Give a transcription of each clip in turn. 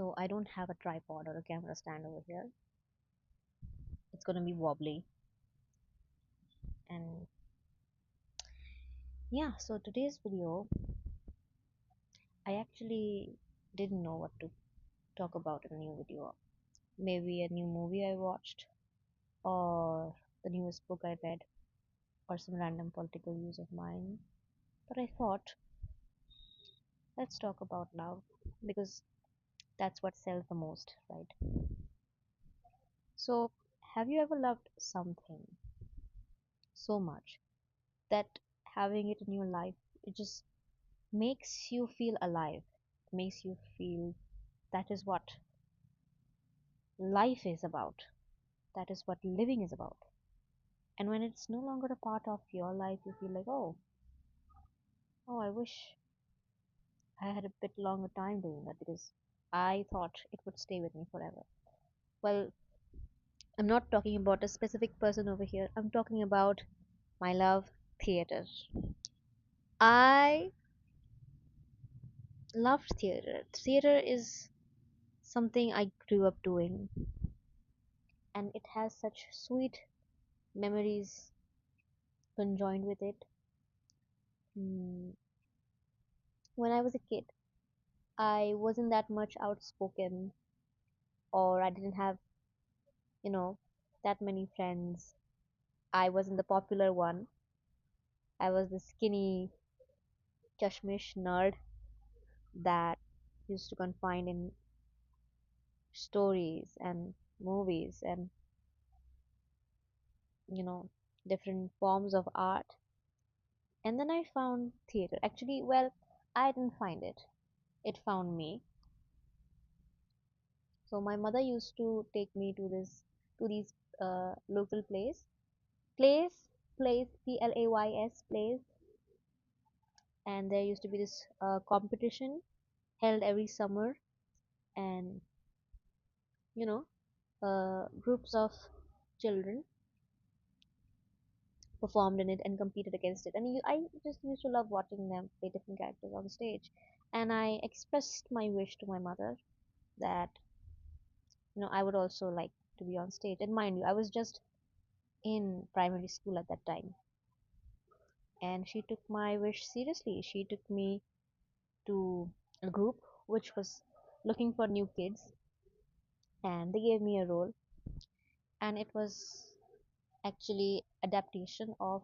So I don't have a tripod or a camera stand over here. It's gonna be wobbly. And yeah, so today's video, I actually didn't know what to talk about in a new video. Maybe a new movie I watched, or the newest book I read, or some random political views of mine. But I thought, let's talk about love because that's what sells the most, right? So, have you ever loved something so much that having it in your life, it just makes you feel alive, makes you feel that is what life is about, that is what living is about. And when it's no longer a part of your life, you feel like, oh, I wish I had a bit longer time doing that because I thought it would stay with me forever. Well, I'm not talking about a specific person over here. I'm talking about my love, theater. I loved theater. Theater is something I grew up doing, and it has such sweet memories conjoined with it. Mm, when I was a kid, I wasn't that much outspoken, or I didn't have, you know, that many friends. I wasn't the popular one. I was the skinny, chashmish nerd that used to confine in stories and movies and, you know, different forms of art. And then I found theater. Actually, well, I didn't find it. It found me. So my mother used to take me to these local plays, plays, plays, and there used to be this competition held every summer, and you know, groups of children performed in it and competed against it, and I just used to love watching them play different characters on stage, and I expressed my wish to my mother that I would also like to be on stage. And mind you, I was just in primary school at that time, and she took my wish seriously. She took me to a group which was looking for new kids, and they gave me a role, and it was actually adaptation of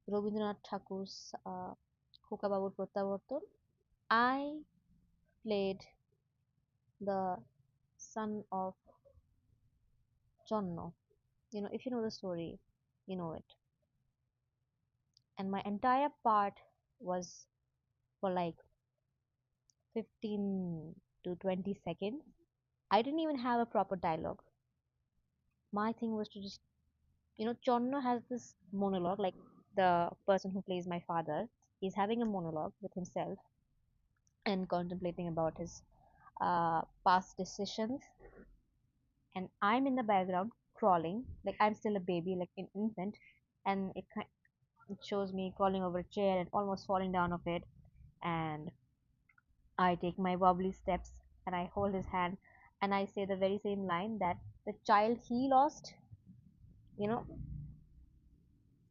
Rabindranath Thakur's Khokha Babu Protyavartan. I played the son of Jonno. If you know the story, you know it. And my entire part was for like 15 to 20 seconds. I didn't even have a proper dialogue. My thing was to just, Chonno has this monologue, like the person who plays my father, he's having a monologue with himself and contemplating about his past decisions. And I'm in the background crawling, like I'm still a baby, like an infant, and it shows me crawling over a chair and almost falling down of it. And I take my wobbly steps and I hold his hand and I say the very same line that the child he lost, you know,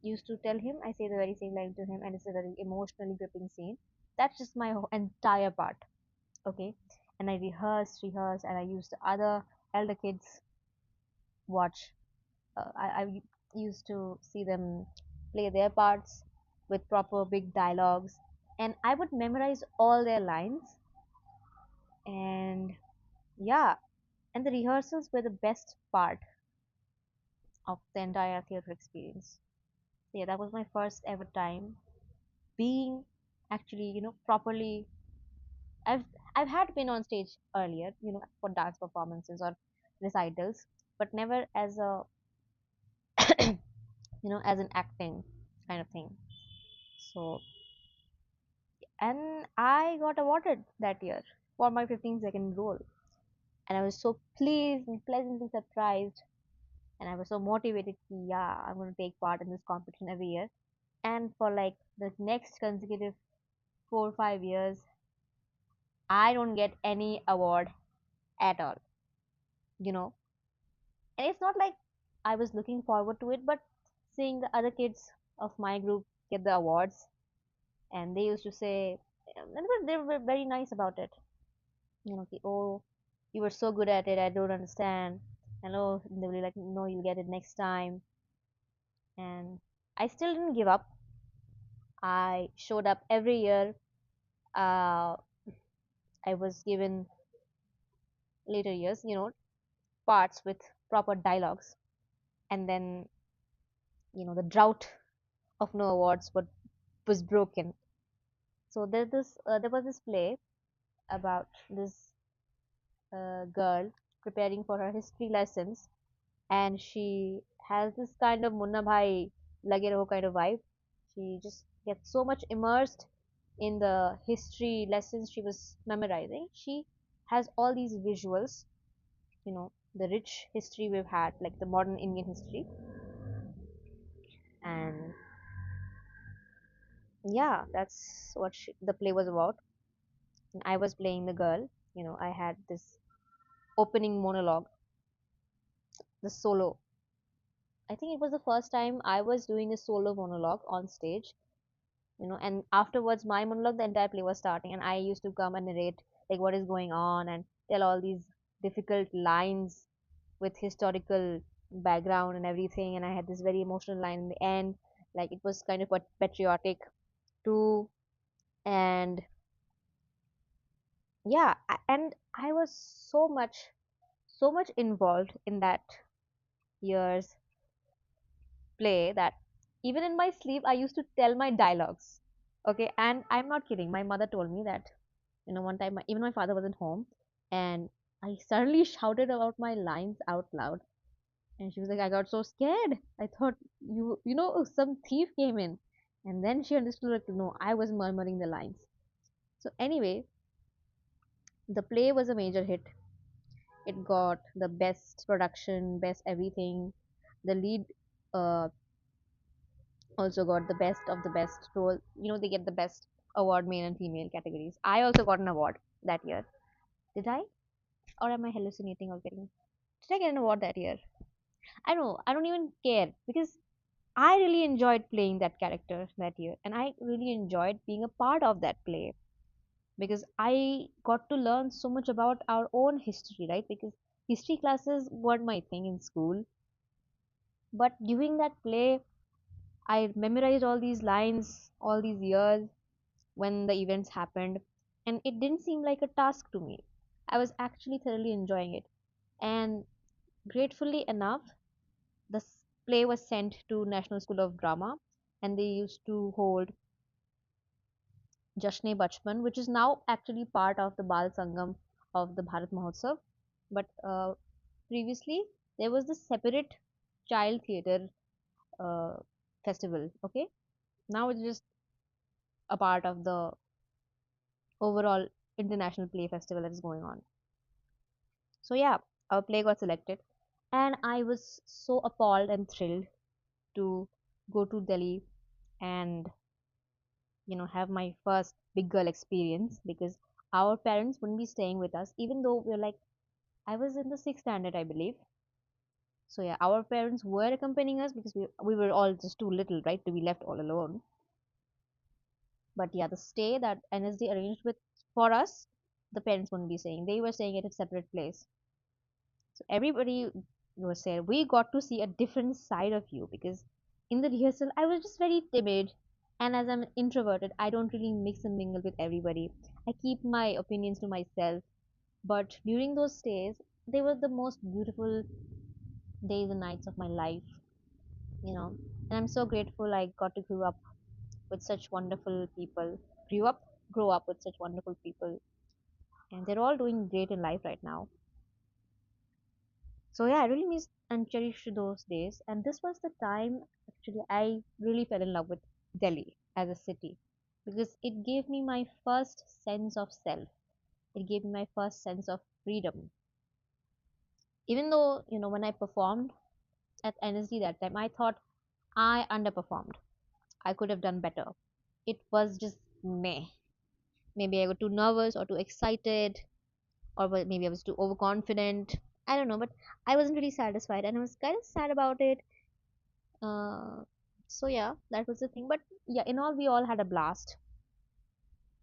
used to tell him. I say the very same line to him, and it's a very emotionally gripping scene. That's just my entire part, okay? And I rehearse, and I used the other elder kids watch. I used to see them play their parts with proper big dialogues, and I would memorize all their lines. And yeah, and the rehearsals were the best part of the entire theater experience. So yeah, that was my first ever time being actually, properly. I've I've had been on stage earlier, for dance performances or recitals, but never as a as an acting kind of thing. So, and I got awarded that year for my 15-second role, and I was so pleased and pleasantly surprised, and I was so motivated. Yeah, I'm going to take part in this competition every year, and for like the next consecutive 4 or 5 years, I don't get any award at all, you know. And it's not like I was looking forward to it, but seeing the other kids of my group get the awards, and they used to say, they were very nice about it. Oh, you were so good at it, I don't understand. And oh, and they were like, no, you'll get it next time. And I still didn't give up. I showed up every year. Uh, I was given later years, parts with proper dialogues. And then, the drought of no awards was broken. So there was this play about this girl preparing for her history lessons, and she has this kind of Munna Bhai lage raho kind of vibe. She just gets so much immersed in the history lessons she was memorizing. She has all these visuals, the rich history we've had, like the modern Indian history. And yeah, that's what the play was about. And I was playing the girl. I had this opening monologue, the solo. I think it was the first time I was doing a solo monologue on stage, and afterwards my monologue, the entire play was starting, and I used to come and narrate like what is going on and tell all these difficult lines with historical background and everything. And I had this very emotional line in the end, like it was kind of patriotic too. And yeah, and I was so much involved in that year's play that even in my sleep I used to tell my dialogues. Okay, and I'm not kidding. My mother told me that, one time even my father wasn't home, and I suddenly shouted about my lines out loud. And she was like, I got so scared. I thought some thief came in. And then she understood, like, no, I was murmuring the lines. So anyway, the play was a major hit. It got the best production, best everything. The lead uh, also got the best of the best role. They get the best award, male and female categories. I also got an award that year. Did I? Or am I hallucinating or getting? Did I get an award that year? I don't know. I don't even care because I really enjoyed playing that character that year, and I really enjoyed being a part of that play because I got to learn so much about our own history, right? Because history classes weren't my thing in school, but during that play, I memorized all these lines all these years when the events happened, and it didn't seem like a task to me. I was actually thoroughly enjoying it, and gratefully enough, the play was sent to National School of Drama, and they used to hold Jashne Bachpan, which is now actually part of the Bal Sangam of the Bharat Mahotsav. But previously, there was this separate child theatre uh, festival. Okay, now it's just a part of the overall international play festival that is going on. So yeah, our play got selected, and I was so appalled and thrilled to go to Delhi and have my first big girl experience because our parents wouldn't be staying with us even though we're like, I was in the sixth standard, I believe. So yeah, our parents were accompanying us because we were all just too little, right, to be left all alone. But yeah, the stay that NSD arranged with for us, the parents wouldn't be staying. They were staying at a separate place. So everybody was there. We got to see a different side of you because in the rehearsal I was just very timid, and as I'm introverted, I don't really mix and mingle with everybody. I keep my opinions to myself. But during those days, they were the most beautiful days and nights of my life, you know. And I'm so grateful I got to grow up with such wonderful people. Grew up, grow up with such wonderful people, and they're all doing great in life right now. So yeah, I really miss and cherish those days. And this was the time actually I really fell in love with Delhi as a city because it gave me my first sense of self. It gave me my first sense of freedom. Even though, when I performed at NSD that time, I thought I underperformed. I could have done better. It was just meh. Maybe I got too nervous or too excited. or maybe I was too overconfident. I don't know, but I wasn't really satisfied, and I was kind of sad about it. Uh, so yeah, that was the thing. But yeah, in all, we all had a blast.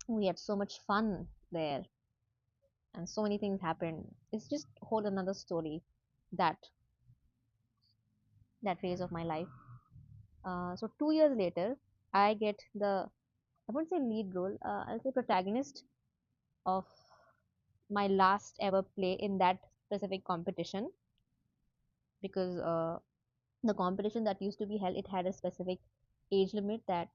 We had so much fun there, and so many things happened. It's just whole another story. That that phase of my life. So 2 years later, I get the, I wouldn't say lead role. I'll say protagonist of my last ever play in that specific competition, because the competition that used to be held, it had a specific age limit that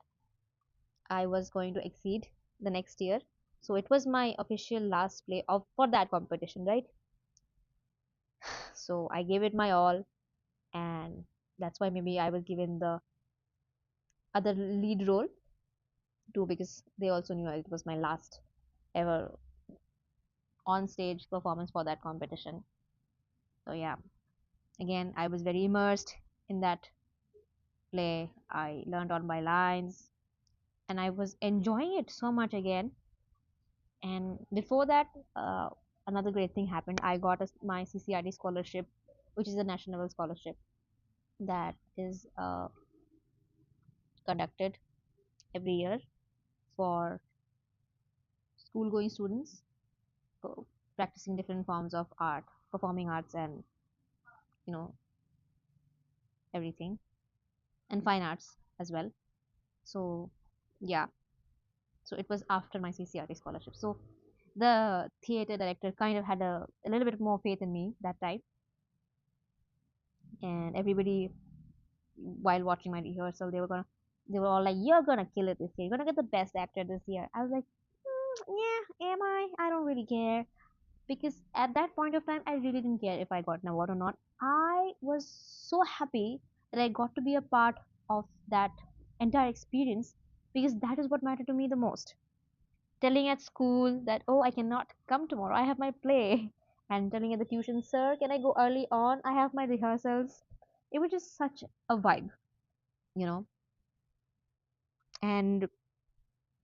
I was going to exceed the next year. So it was my official last play of for that competition, right? So I gave it my all, and that's why maybe I was given the other lead role too, because they also knew it was my last ever on stage performance for that competition. So yeah, again, I was very immersed in that play. I learned all my lines, and I was enjoying it so much again. And before that, another great thing happened. I got my CCRT scholarship, which is a national level scholarship that is conducted every year for school going students for practicing different forms of art, performing arts, and you know, everything, and fine arts as well. So, yeah, so it was after my CCRT scholarship. So, the theater director kind of had a little bit more faith in me that time, and everybody, while watching my rehearsal, they were all like, "You're gonna kill it this year. You're gonna get the best actor this year." I was like, "Yeah, am I? I don't really care." Because at that point of time, I really didn't care if I got an award or not. I was so happy that I got to be a part of that entire experience, because that is what mattered to me the most. Telling at school that, oh, I cannot come tomorrow, I have my play, and telling at the tuition, sir, can I go early on? I have my rehearsals. It was just such a vibe, you know. And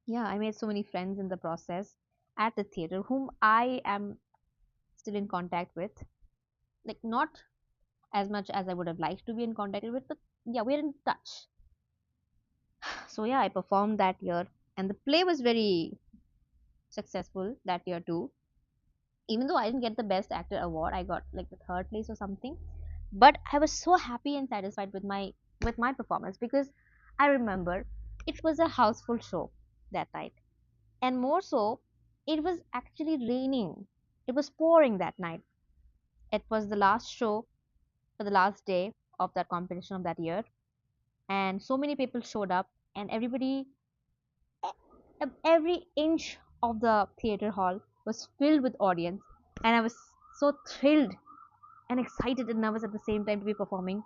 yeah, I made so many friends in the process at the theater, whom I am still in contact with. Like, not as much as I would have liked to be in contact with, but yeah, we're in touch. So yeah, I performed that year, and the play was very successful that year too. Even though I didn't get the best actor award, I got like the third place or something. But I was so happy and satisfied with my performance, because I remember it was a houseful show that night, and more so, it was actually raining. It was pouring that night. It was the last show for the last day of that competition of that year, and so many people showed up, and every inch of the theater hall was filled with audience, and I was so thrilled and excited and nervous at the same time to be performing,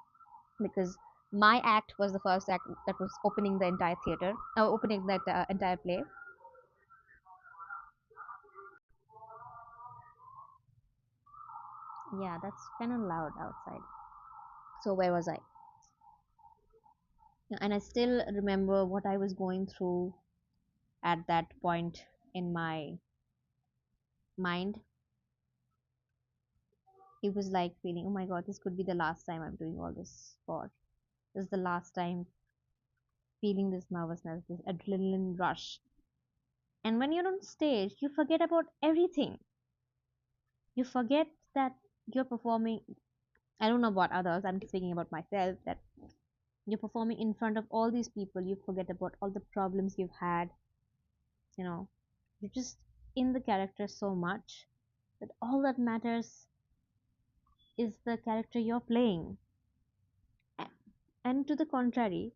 because my act was the first act that was opening the entire theater, opening that entire play. Yeah, that's kind of loud outside. So where was I? Yeah, and I still remember what I was going through at that point in my mind. It was like feeling, oh my god, this could be the last time I'm doing all this for. This is the last time feeling this nervousness, this adrenaline rush. And when you're on stage, you forget about everything. You forget that you're performing. I don't know about others, I'm speaking about myself, that you're performing in front of all these people. You forget about all the problems you've had, you know. You're just in the character so much that all that matters is the character you're playing. A- And to the contrary,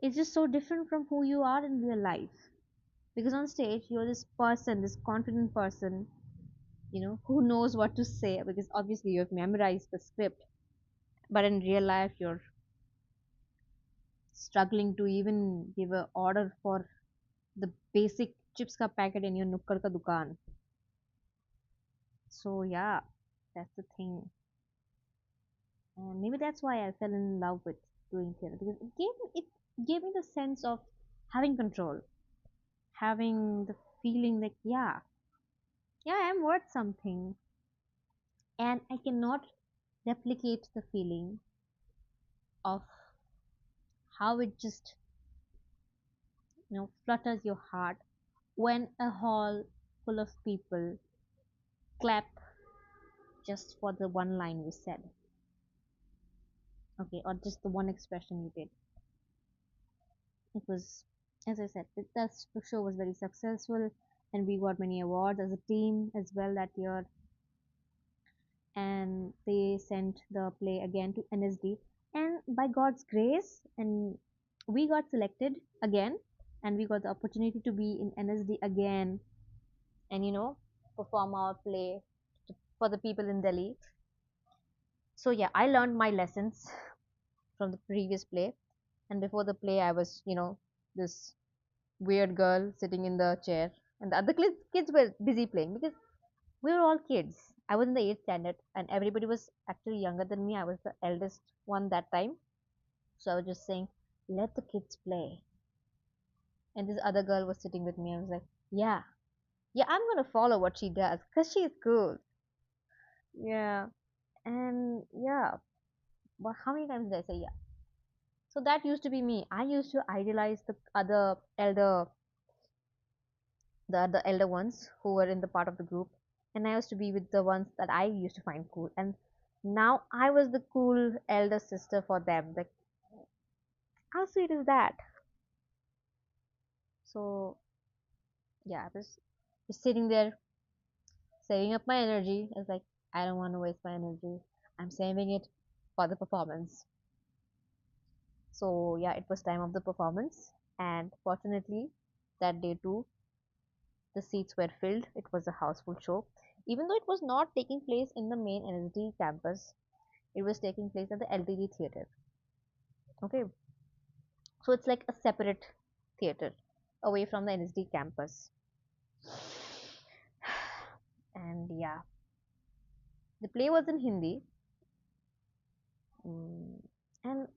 it's just so different from who you are in real life. Because on stage, you're this person, this confident person, who knows what to say, because obviously you have memorized the script. But in real life, you're struggling to even give a order for the basic chips ka packet in your nukkad ka dukan. So yeah, that's the thing. And maybe that's why I fell in love with doing theater, because it gave me the sense of having control, having the feeling like, yeah, Yeah, I'm worth something, and I cannot replicate the feeling of how it just flutters your heart when a hall full of people clap just for the one line you said, okay, or just the one expression you did. It was, as I said, the show was very successful, and we got many awards as a team as well that year. And they sent the play again to NSD, and by God's grace, and we got selected again, and we got the opportunity to be in NSD again, and perform our play for the people in Delhi. So yeah, I learned my lessons from the previous play, and before the play, I was this weird girl sitting in the chair, and the other kids were busy playing because we were all kids. I was in the eighth standard, and everybody was actually younger than me. I was the eldest one that time, so I was just saying, "Let the kids play." And this other girl was sitting with me. I was like, "Yeah, yeah, I'm gonna follow what she does because she's cool." Yeah, and yeah, but how many times did I say yeah? So that used to be me. I used to idolize the elder ones who were in the part of the group, and I used to be with the ones that I used to find cool. And now I was the cool elder sister for them. Like, how sweet is that? So yeah, I was just sitting there saving up my energy. I was like, I don't want to waste my energy. I'm saving it for the performance. So yeah, it was time of the performance, and fortunately, that day too, the seats were filled. It was a houseful show. Even though it was not taking place in the main NSD campus, it was taking place at the LTD theater. Okay, so it's like a separate theater away from the NSD campus. And yeah, the play was in Hindi. Mm, and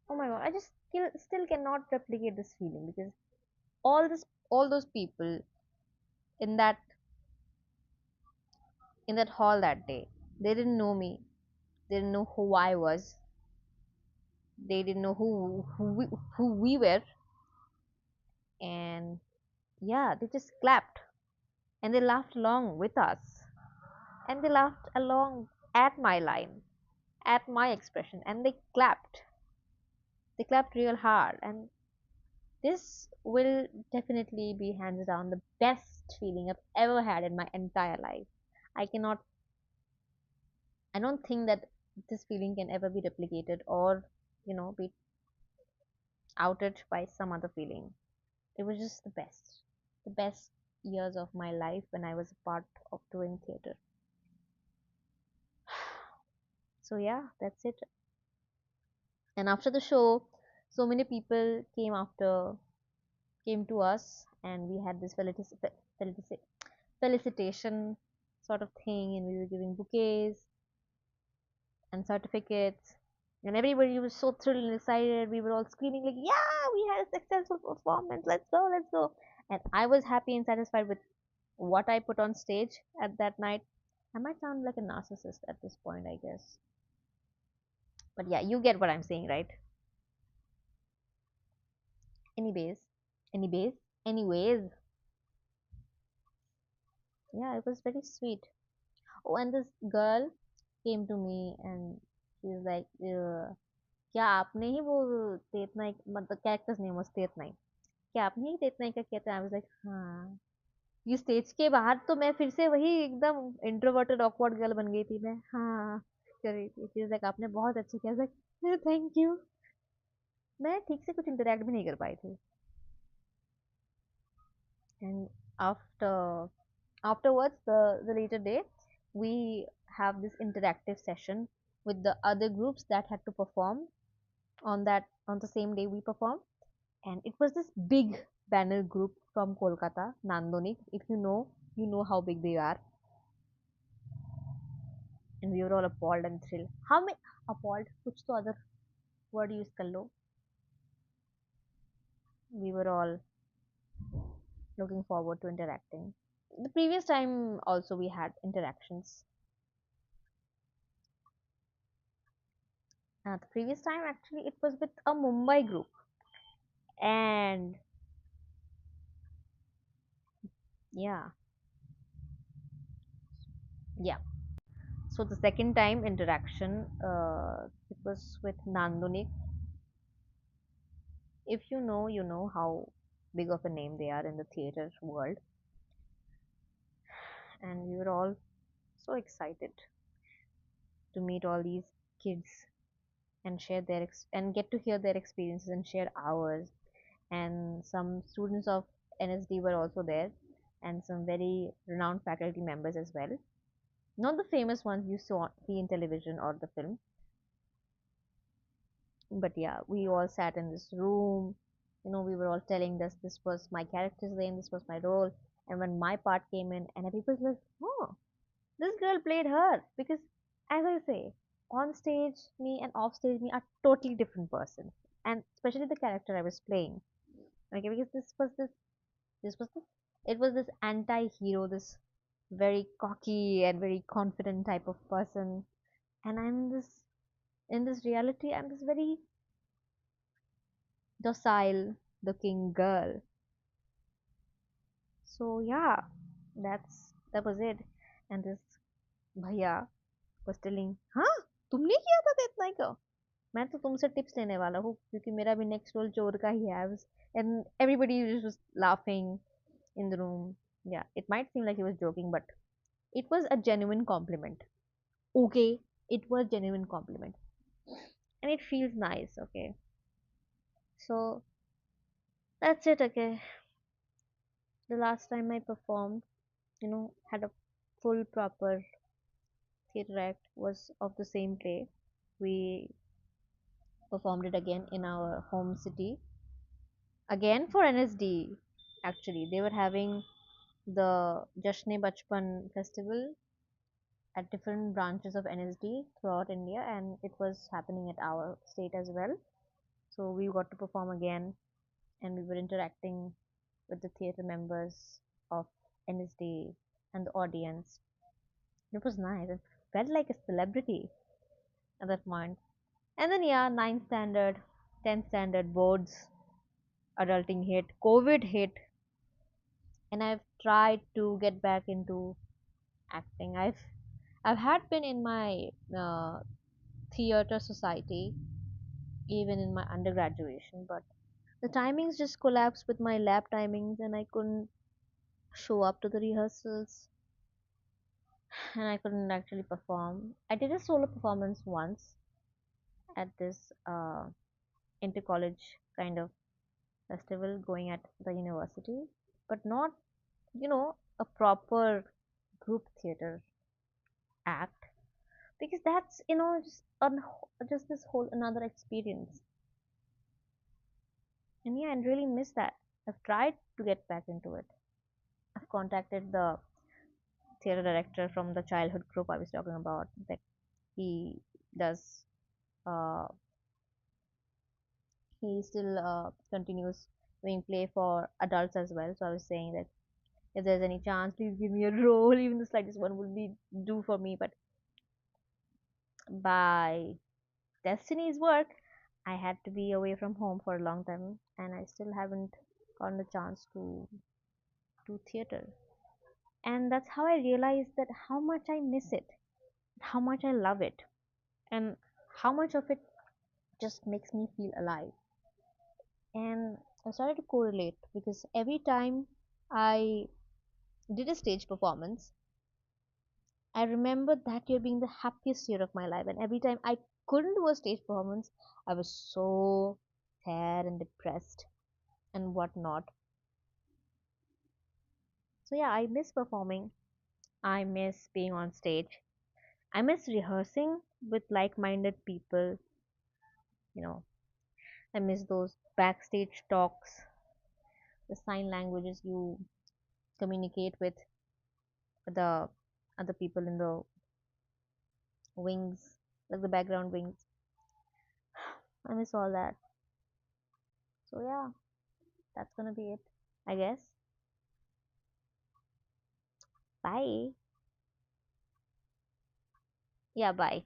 oh my god, I just still cannot replicate this feeling because all those people in that hall that day, they didn't know me. They didn't know who I was. They didn't know who we were. And yeah, they just clapped and they laughed along with us, and they laughed along at my line, at my expression, and they clapped real hard. And this will definitely be hands down the best feeling I've ever had in my entire life. I cannot i don't think that this feeling can ever be replicated or be outed by some other feeling. It was just the best years of my life when I was a part of doing theater. So yeah, that's it. And after the show, so many people came to us, and we had this felicitation sort of thing, and we were giving bouquets and certificates, and everybody was so thrilled and excited. We were all screaming like, "Yeah, we had a successful performance! Let's go, let's go!" And I was happy and satisfied with what I put on stage at that night. I might sound like a narcissist at this point, I guess, but yeah, you get what I'm saying, right? Anyways, anyways, anyways, yeah, it was very sweet. Oh, and this girl came to me and she was like, क्या आपने ही वो तेतनाई, मतलब characters name was तेतनाई, क्या आपने ही तेतनाई का किया था? I was like हाँ। ये स्टेज के बाहर तो मैं फिर से वही एकदम इंट्रोवर्टेड ऑकवर्ड गर्ल बन गई थी मैं, हाँ कर रही थी। शी वाज लाइक आपने बहुत अच्छा किया। Like thank you. मैं ठीक से कुछ इंटरेक्ट भी नहीं कर पाई थी। And afterwards, the later day, we have this interactive session with the other groups that had to perform on the same day we performed. And it was this big banner group from Kolkata, Nandonik. If you know how big they are. And we were all appalled and thrilled. How many appalled? कुछ तो other word use कर लो. We were all looking forward to interacting. The previous time also we had interactions. The previous time actually it was with a Mumbai group, and yeah, yeah. So the second time interaction, it was with Nandunik. If you know, you know how big of a name they are in the theater world, and we were all so excited to meet all these kids and share their and get to hear their experiences and share ours. And some students of NSD were also there, and some very renowned faculty members as well. Not the famous ones you saw see in television or the film, but yeah, we all sat in this room. We were all telling this was my character's name, this was my role. And when my part came in, and people was like, oh, this girl played her. Because, as I say, on stage me and off stage me are totally different person. And especially the character I was playing. Okay, because this was this, it was this anti-hero, this very cocky and very confident type of person. And in this reality, I'm this very docile looking girl. So yeah, that was it. And this भैया was telling, हाँ तुमने किया था इतना ही का मैं तो तुमसे टिप्स लेने वाला हूँ क्योंकि मेरा भी नेक्स्ट रोल चोर का ही है and everybody was just laughing in the room. Yeah, it might seem like he was joking, but it was a genuine compliment. Okay, it was genuine compliment, and it feels nice. Okay, so that's it. Okay, the last time I performed, had a full proper theatre act was of the same play. We performed it again in our home city, again for NSD. Actually, they were having the Jashne Bachpan festival at different branches of NSD throughout India, and it was happening at our state as well. So we got to perform again, and we were interacting with the theatre members of NSD and the audience. It was nice. It felt like a celebrity at that point. And then, yeah, ninth standard, 10th standard boards, adulting hit, COVID hit, and I've tried to get back into acting. I've had been in my theater society even in my undergraduation, but the timings just collapsed with my lab timings, and I couldn't show up to the rehearsals, and I couldn't actually perform. I did a solo performance once at this inter college kind of festival going at the university, but not, a proper group theater act, because that's, just this whole another experience. And yeah, I really miss that. I've tried to get back into it. I've contacted the theater director from the childhood group I was talking about. That he does, uh, he still continues doing play for adults as well. So I was saying that if there's any chance, please give me a role, even the slightest one would be do for me. But by destiny's work, I had to be away from home for a long time, and I still haven't gotten the chance to do theater. And that's how I realized that how much I miss it, how much I love it, and how much of it just makes me feel alive. And I started to correlate because every time I did a stage performance, I remember that year being the happiest year of my life. And every time I couldn't do a stage performance, I was so sad and depressed and whatnot. So yeah, I miss performing. I miss being on stage. I miss rehearsing with like-minded people. You know, I miss those backstage talks, the sign languages you communicate with the other people in the wings, like the background wings. I miss all that. So yeah, that's gonna be it, I guess. Bye. Yeah, bye.